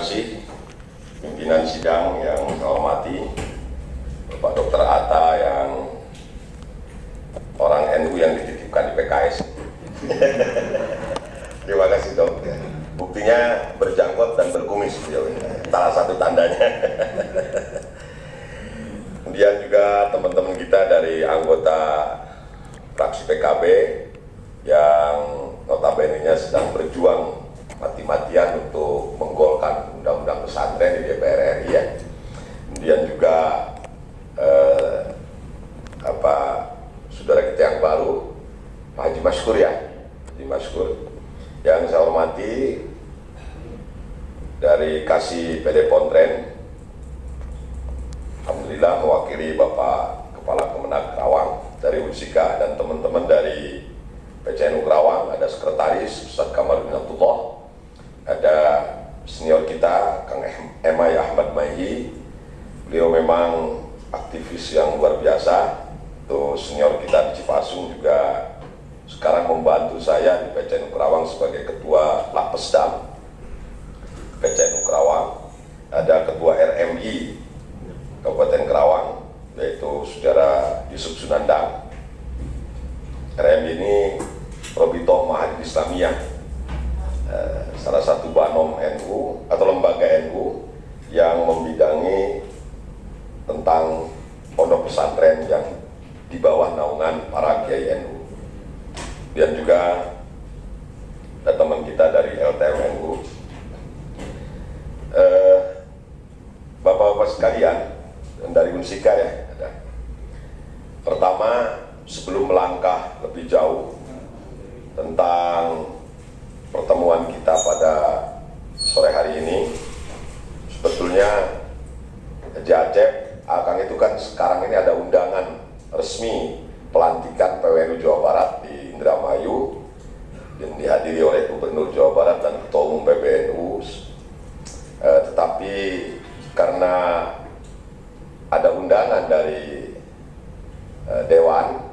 kasih pimpinan sidang yang saya hormati, Bapak Dr. Atta yang orang NU yang dititipkan di PKS. Terima kasih dok. Buktinya berjanggot dan berkumis, salah satu tandanya. Kemudian juga teman-teman kita dari anggota fraksi PKB yang notabene-nya sedang berjuang mati-matian untuk menggolkan undang-undang pesantren di DPR RI ya. Kemudian juga saudara kita yang baru, Pak Haji Maskur ya, Haji Maskur. Yang saya hormati dari Kasih PD Pontren, alhamdulillah mewakili Bapak Kepala Kemenag Kerawang dari Unsika dan teman-teman dari PCNU Kerawang, ada Sekretaris Ustadz Kamarudin Abdullah, ada senior kita Kang Emay Ahmad Maihi, beliau memang aktivis yang luar biasa. Tuh senior kita di Cipasung juga sekarang membantu saya di PCNU Kerawang sebagai Ketua Lapesdam PCNU Kerawang. Ada Ketua RMI Kabupaten Kerawang, yaitu Saudara Yusuf Sunandang. RMI ini Robitoh Mahadid Islamiyah, salah satu banom NU atau lembaga NU yang membidangi tentang pondok pesantren yang di bawah naungan para kiai NU. Dan juga ada teman kita dari LTM NU. Bapak-bapak sekalian, dan dari Unsika ya, ada. Pertama, sebelum melangkah lebih jauh tentang pertemuan kita pada sore hari ini, sebetulnya Haji Acep, Akang itu kan sekarang ini ada undangan resmi pelantikan PWNU Jawa Barat di Indramayu dan dihadiri oleh Gubernur Jawa Barat dan Ketua Umum PBNU. Tetapi karena ada undangan dari Dewan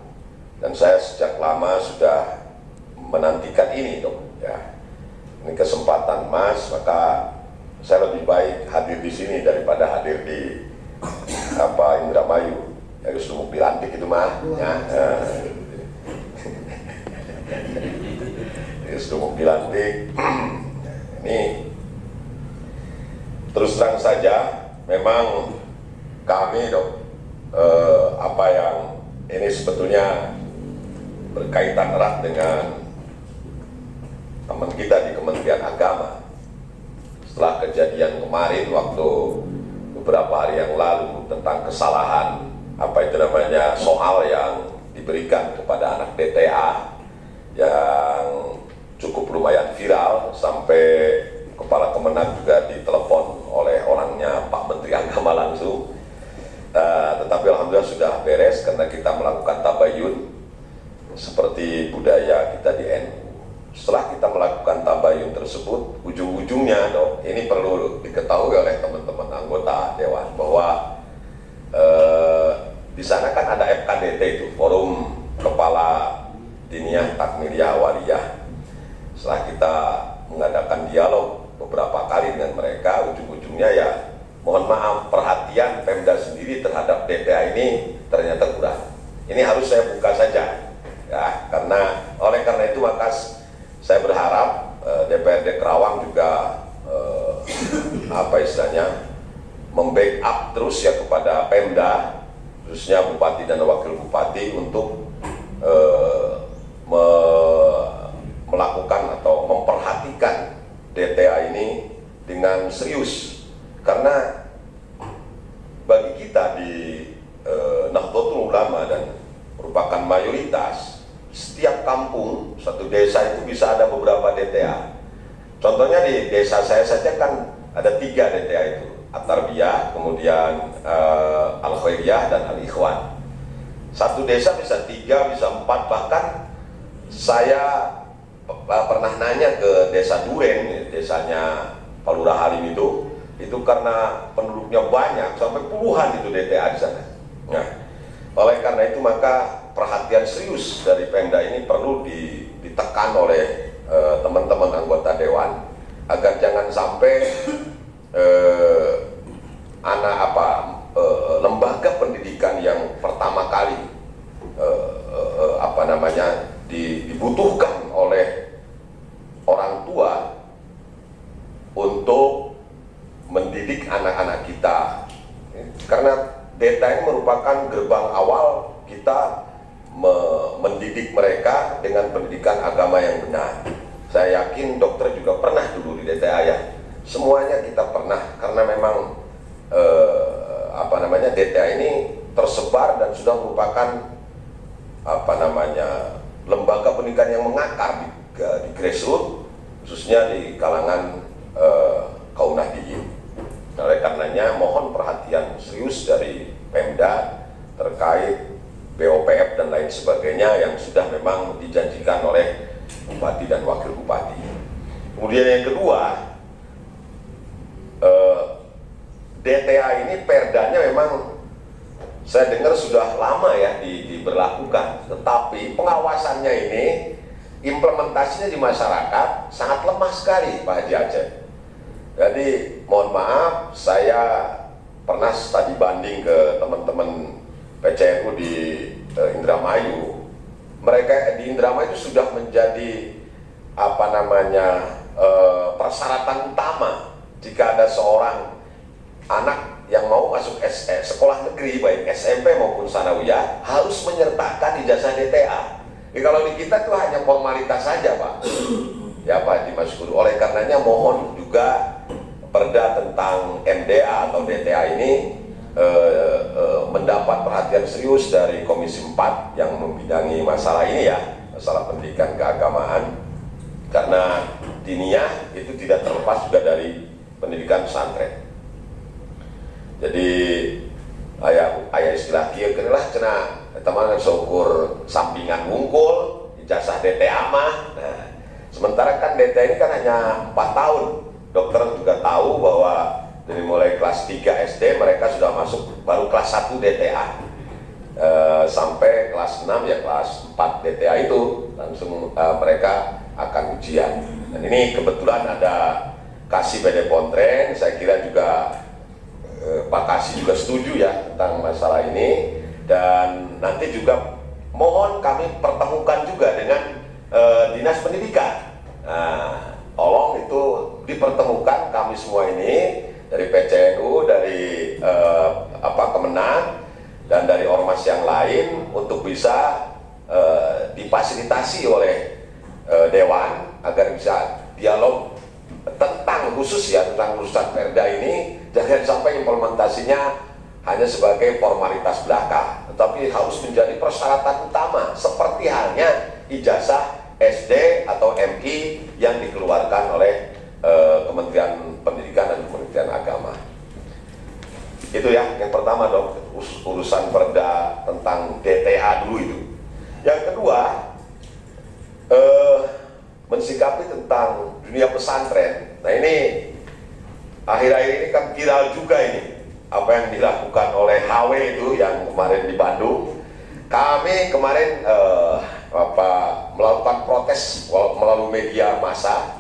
dan saya sejak lama sudah menantikan ini dok ya, ini kesempatan emas, maka saya lebih baik hadir di sini daripada hadir di Indramayu. Harus lumuk dilantik itu mah ya. Harus lumuk dilantik. Ini terus terang saja memang kami dok apa yang ini sebetulnya berkaitan erat dengan teman kita di Kementerian Agama. Setelah kejadian kemarin waktu beberapa hari yang lalu tentang kesalahan soal yang diberikan kepada anak DTA yang cukup lumayan viral sampai Kepala Kemenag juga ditelepon oleh orangnya Pak Menteri Agama langsung. Tetapi alhamdulillah sudah beres karena kita melakukan tabayun seperti budaya kita di NU. Setelah kita melakukan tabayun tersebut, ujung-ujungnya dok, ini perlu diketahui oleh teman-teman anggota Dewan bahwa di sana kan ada FKDT itu, Forum Kepala Diniyah Takmiliyah Awaliyah. Setelah kita mengadakan dialog beberapa kali dengan mereka, ujung-ujungnya ya mohon maaf, perhatian Pemda sendiri terhadap DTA ini ternyata kurang. Ini harus saya buka saja ya, oleh karena itu maka saya berharap DPRD Kerawang juga membackup terus ya kepada Pemda, khususnya Bupati dan Wakil Bupati untuk melakukan atau memperhatikan DTA ini dengan serius, karena bagi kita di Nahdlatul Ulama dan merupakan mayoritas, setiap kampung, satu desa itu bisa ada beberapa DTA. Contohnya di desa saya saja kan ada 3 DTA itu, At-Tarbiyah, kemudian Al-Khairiyah dan Al-Ikhwan. Satu desa bisa 3, bisa 4, bahkan saya pernah nanya ke desa Duren, desanya Pak Lurah Halim itu karena penduduknya banyak, sampai puluhan itu DTA di sana. Nah, oleh karena itu maka perhatian serius dari Pemda ini perlu ditekan oleh teman-teman anggota Dewan agar jangan sampai anak lembaga pendidikan yang pertama kali dibutuhkan oleh orang tua untuk mendidik anak-anak kita, karena DTA ini merupakan gerbang awal kita mendidik mereka dengan pendidikan agama yang benar. Saya yakin dokter juga pernah dulu di DTA ya, semuanya kita pernah, karena memang DTA ini tersebar dan sudah merupakan lembaga pendidikan yang mengakar di grassroots, khususnya di kalangan kaum nahdliyin. Oleh karenanya mohon perhatian serius dari Pemda terkait BOPF dan lain sebagainya yang sudah memang dijanjikan oleh Bupati dan Wakil Bupati. Kemudian yang kedua, DTA ini perdanya memang saya dengar sudah lama ya diberlakukan, tetapi pengawasannya ini, implementasinya di masyarakat sangat lemah sekali, Pak Haji Aceh. Jadi mohon maaf, saya pernah tadi banding ke teman-teman PCNU di Indramayu. Mereka di Indramayu itu sudah menjadi persyaratan utama jika ada seorang anak yang mau masuk sekolah negeri baik SMP maupun sanawiyah harus menyertakan ijazah DTA. Kalau di kita itu hanya formalitas saja, Pak. Ya Pak Haji Maskur. Oleh karenanya mohon juga perda tentang MDA atau DTA ini mendapat perhatian serius dari Komisi 4 yang membidangi masalah ini ya, masalah pendidikan keagamaan, karena diniyah itu tidak terlepas juga dari pendidikan pesantren. Jadi ayah istilah kieu lah cina teman syukur sampingan wungkul ijazah DTA mah. Nah, sementara kan DTA ini kan hanya 4 tahun. Dokter juga tahu bahwa dari mulai kelas 3 SD mereka sudah masuk baru kelas 1 DTA. Sampai kelas 6 ya kelas 4 DTA itu langsung mereka akan ujian. Dan ini kebetulan ada Kasih PD Pontren, saya kira juga Pak Kasih juga setuju ya tentang masalah ini, dan nanti juga mohon kami pertemukan juga dengan Dinas Pendidikan. Nah, tolong itu dipertemukan kami semua ini dari PCNU, dari Kemenang dan dari ormas yang lain untuk bisa difasilitasi oleh Dewan agar bisa dialog tentang tentang urusan perda ini. Jangan sampai implementasinya hanya sebagai formalitas belaka, tetapi harus menjadi persyaratan utama seperti halnya ijazah SD atau MI yang dikeluarkan oleh Kementerian Pendidikan dan Kementerian Agama. Itu ya, yang pertama dok, urusan perda tentang DTA dulu itu. Yang kedua, mensikapi tentang dunia pesantren. Nah ini akhir-akhir ini kan viral juga ini apa yang dilakukan oleh HW itu yang kemarin di Bandung. Kami kemarin melakukan protes melalui media massa.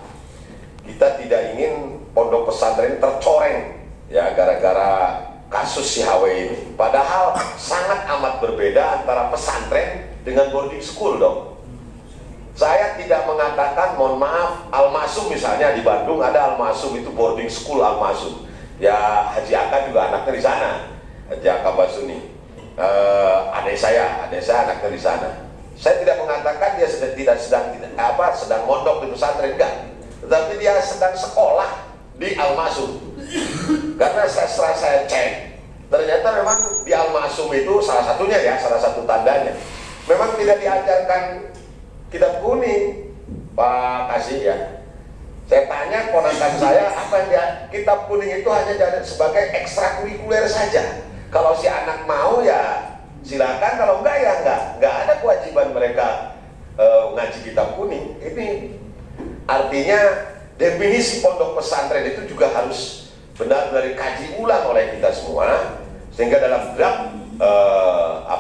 Kita tidak ingin pondok pesantren tercoreng ya gara-gara kasus si HW ini. Padahal sangat amat berbeda antara pesantren dengan boarding school dong. Saya tidak mengatakan, mohon maaf, Al-Masum misalnya di Bandung ada Al-Masum itu boarding school Al-Masum. Ya Haji Aka juga anaknya di sana, Haji Aka Basuni. Adik saya anaknya di sana. Saya tidak mengatakan dia sedang mondok di pesantren, enggak. Tetapi dia sedang sekolah di Al-Masum. Karena setelah saya cek, ternyata memang di Al-Masum itu salah satunya ya, salah satu tandanya memang tidak diajarkan kitab kuning, Pak Kasih ya. Saya tanya ponakan saya, apa yang dia kitab kuning itu hanya sebagai ekstrakurikuler saja. Kalau si anak mau ya silakan, kalau enggak ya enggak ada kewajiban mereka ngaji kitab kuning. Ini artinya definisi pondok pesantren itu juga harus benar-benar dikaji ulang oleh kita semua, sehingga dalam draft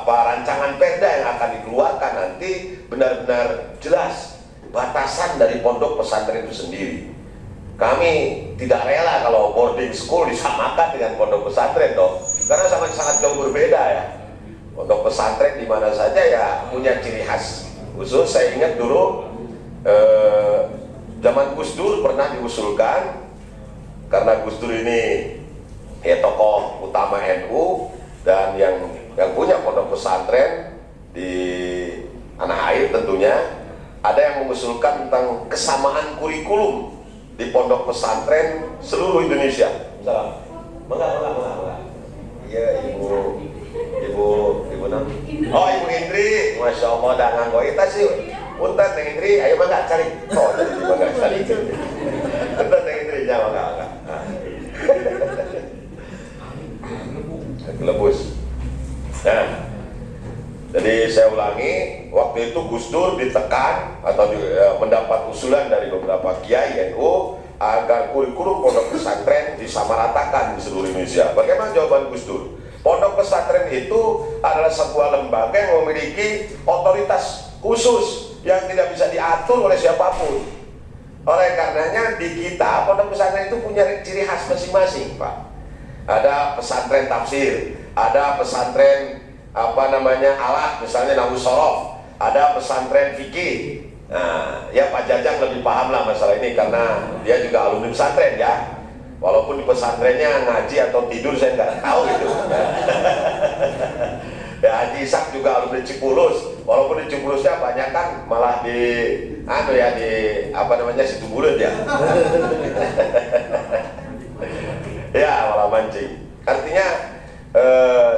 rancangan perda yang akan dikeluarkan nanti benar-benar jelas batasan dari pondok pesantren itu sendiri. Kami tidak rela kalau boarding school disamakan dengan pondok pesantren dong, karena sangat jauh berbeda ya. Pondok pesantren di mana saja ya punya ciri khas khusus. Saya ingat dulu zaman Gus Dur pernah diusulkan, karena Gus Dur ini ya tokoh utama NU dan yang punya pondok pesantren di tanah air tentunya, ada yang mengusulkan tentang kesamaan kurikulum di pondok pesantren seluruh Indonesia. Salam. Enggak. Iya, Ibu Nam. Oh, Ibu Indri. Masya Allah, dah nganggo kita sih. Punten Neng Indri, ayo mangga cari. Oh, jadi mangga cari. Punten Neng Indri, jangan mangga. Kelebus. Nah, jadi saya ulangi, waktu itu Gus Dur ditekan atau mendapat usulan dari beberapa kiai NU agar kurikulum pondok pesantren disamaratakan di seluruh Indonesia. Bagaimana jawaban Gus Dur? Pondok pesantren itu adalah sebuah lembaga yang memiliki otoritas khusus yang tidak bisa diatur oleh siapapun. Oleh karenanya di kita pondok pesantren itu punya ciri khas masing-masing, Pak. Ada pesantren tafsir, ada pesantren alat, misalnya Nahwu Shorof, ada pesantren fikih. Nah, ya Pak Jajang lebih paham lah masalah ini karena dia juga alumni pesantren ya. Walaupun di pesantrennya ngaji atau tidur saya nggak tahu gitu. Ya Haji Ishak juga alumni Cipulus, walaupun di Cipulusnya banyak kan malah di situ bulut ya. Ya malah mancing. Artinya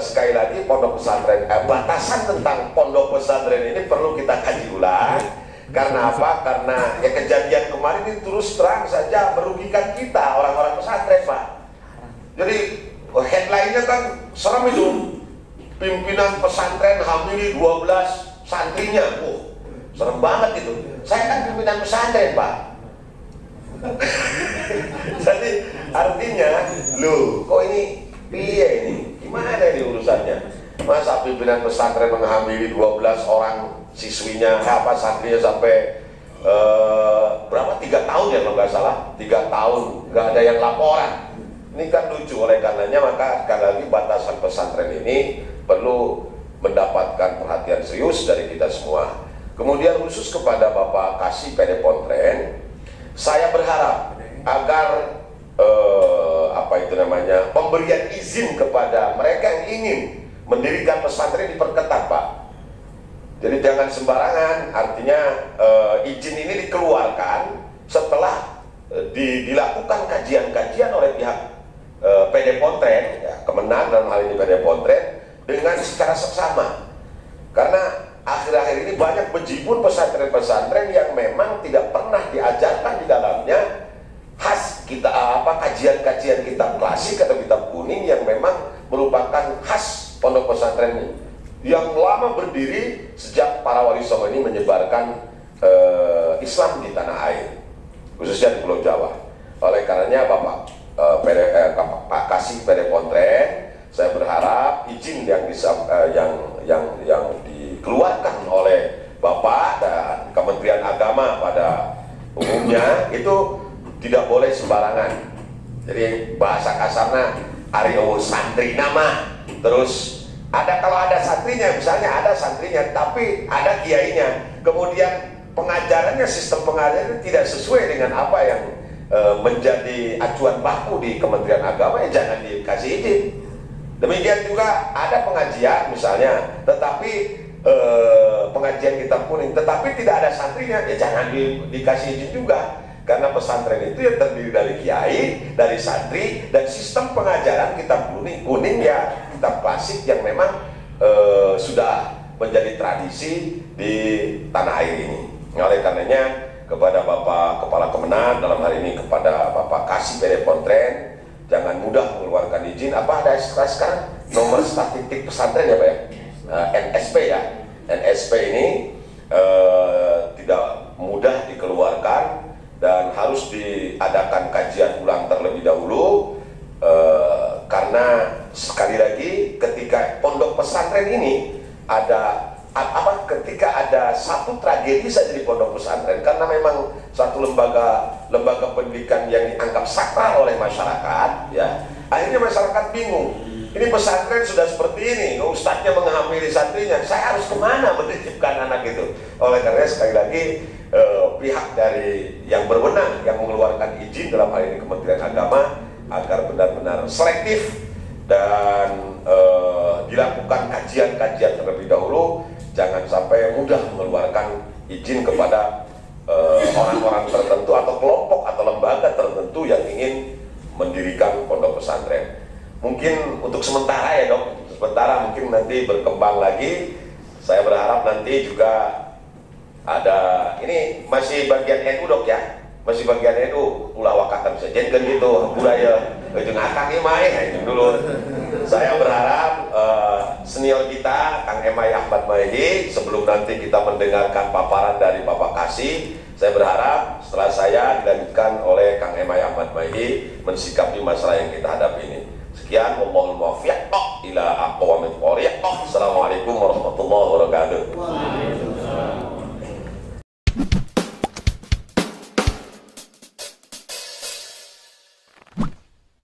sekali lagi pondok pesantren, batasan tentang pondok pesantren ini perlu kita kaji ulang. Karena apa? Karena ya kejadian kemarin ini terus terang saja merugikan kita orang-orang pesantren, Pak. Jadi headline-nya kan serem itu. Pimpinan pesantren hamili 12 santrinya. Serem banget itu. Saya kan pimpinan pesantren, Pak. Jadi artinya, loh, kok ini piye ini? Gimana ini urusannya? Masa pimpinan pesantren menghamili 12 orang siswinya, santrinya sampai berapa? 3 tahun ya kalau nggak salah. 3 tahun nggak ada yang laporan. Ini kan lucu. Oleh karenanya maka sekali lagi batasan pesantren ini perlu mendapatkan perhatian serius dari kita semua. Kemudian khusus kepada Bapak Kasih PD Pontren, saya berharap agar pemberian izin kepada mereka yang ingin mendirikan pesantren diperketat, Pak. Jadi jangan sembarangan. Artinya izin ini dikeluarkan setelah dilakukan kajian-kajian oleh pihak PD Pontren, ya, Kemenang dalam hal ini PD Pontren, dengan secara seksama. Karena akhir-akhir ini banyak bejibun pesantren-pesantren yang memang tidak pernah diajarkan di dalamnya khas kita kajian-kajian kitab klasik atau kitab kuning yang memang merupakan khas pondok pesantren ini, yang lama berdiri sejak para wali songo ini menyebarkan Islam di tanah air, khususnya di Pulau Jawa. Oleh karenanya Pak Kasih PD Pontren, saya berharap izin yang dikeluarkan oleh Bapak dan Kementerian Agama pada umumnya itu tidak boleh sembarangan. Jadi bahasa kasarnya Aryo santri nama, terus kalau ada santrinya, misalnya ada santrinya tapi ada kiainya, kemudian pengajarannya, sistem pengajarannya tidak sesuai dengan apa yang menjadi acuan baku di Kementerian Agama, ya jangan dikasih izin. Demikian juga ada pengajian misalnya, tetapi pengajian kitab kuning, tetapi tidak ada santrinya, ya jangan dikasih izin juga. Karena pesantren itu yang terdiri dari kiai, dari santri, dan sistem pengajaran kitab kuning ya kitab klasik yang memang sudah menjadi tradisi di tanah air ini. Oleh karenanya kepada Bapak Kepala Kemenang, dalam hal ini kepada Bapak Kasih PD Pontren, jangan mudah mengeluarkan izin. Apa ada sekarang nomor statistik pesantren ya Pak ya? NSP ya. NSP ini tidak mudah dikeluarkan dan harus diadakan kajian ulang terlebih dahulu, karena sekali lagi ketika pondok pesantren ini ada ketika ada satu tragedi saja di pondok pesantren, karena memang satu lembaga pendidikan yang dianggap sakral oleh masyarakat, ya, akhirnya masyarakat bingung. Ini pesantren sudah seperti ini, ustadznya menghampiri santrinya, saya harus kemana menitipkan anak itu? Oleh karena sekali lagi pihak dari yang berwenang yang mengeluarkan izin, dalam hal ini Kementerian Agama, agar benar-benar selektif dan dilakukan kajian-kajian terlebih dahulu, jangan sampai mudah mengeluarkan izin kepada orang-orang tertentu atau kelompok atau lembaga tertentu yang ingin mendirikan pondok pesantren. Mungkin untuk sementara ya dok, sementara, mungkin nanti berkembang lagi. Saya berharap nanti juga ada, ini masih bagian NU dok ya, masih bagian NU, ulah wakakan saja kan gitu, budaya ujung akang imai dulu. Saya berharap senior kita Kang Emai Ahmad Maihi, sebelum nanti kita mendengarkan paparan dari Bapak Kasih, saya berharap setelah saya dilanjutkan oleh Kang Emai Ahmad Maihi mensikapi masalah yang kita hadapi ini. Sekian, wallahul muwaffiq ila aqwamit thoriq. Assalamualaikum warahmatullahi wabarakatuh.